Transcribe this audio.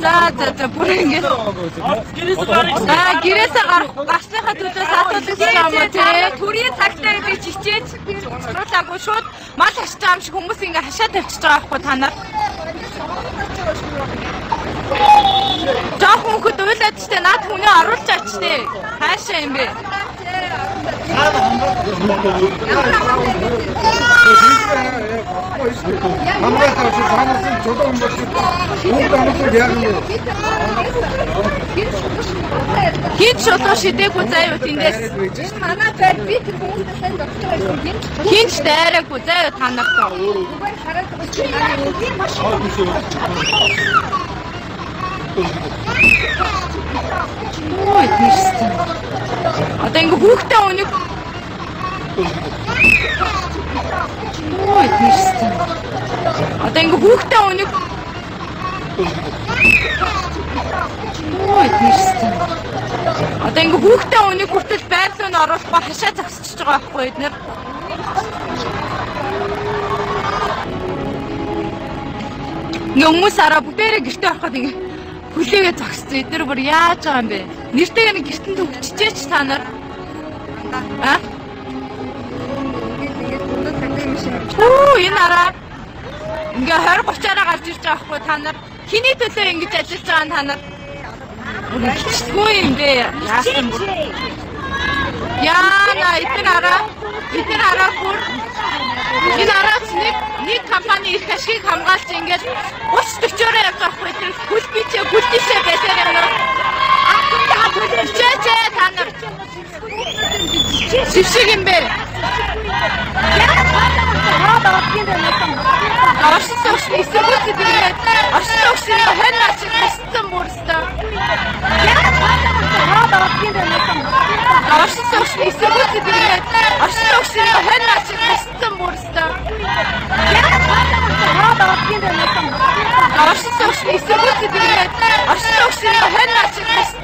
За бүр ингэ. Гэрээсээ гарсныхаа төлөө сатуулсан юм уу те. Төрийн цагтаа би чичээд зурулаагүй шууд мал хашиж байгаа юм шиг хүмүүс ингэ хашаа тавьчихж байгаа байхгүй та нар. Жаахан хөхөд уйлаад ч те наад хүнээ оруулж аач те. Хаашаа юм бэ? Хит шотлоо шидээгүй заяа тэндээс. Манай байр би тэр хүмүүстэй сайн доктор байсан юм. Хинч дайраагүй заяа та нарт. Ой, тийшээ. Одоо ингэ хүүхдээ өнийг. Ой, тийшээ. Одоо ингэ хүүхдээ өнийг. Ой, тийшээ. Одоо ингэ хүүхдээ өнийг хүртэл байрлал нь оруулахгүй хашаа зогсчихж байгаа байхгүй эднэр. Хүмүүс араа бүгдээрээ гэртээ ороход ингэ хүлээгээ зогссон. Эдгээр бүр яаж байгаа юм бэ? Нэртэйг нэг гэртэнд өвччихээч та нар. Энэ араа ингээ 20-30-аараа гарч ирж байгаа хгүй та нар. Хиний төлөө ингэж ажиллаж байгаа та нар. Үгүй юм бэ? Яасан бүр. Яана эдгээр араа бүр энэ араас нэг компани их ашиг хамгаалж ингээд 30-40-ороо явж байгаа хгүй тэр хүлбичээ байсаар юм уу? Чээ та нар. Шившиг юм бэ? Оршиж эсэргүүцэд ирээд оршиж хэн ачиг хассан бүрстэ. Оршиж эсэргүүцэд ирээд оршиж хэн ачиг хассан бүрстэ. Оршиж эсэргүүцэд ирээд оршиж хэн ачиг хассан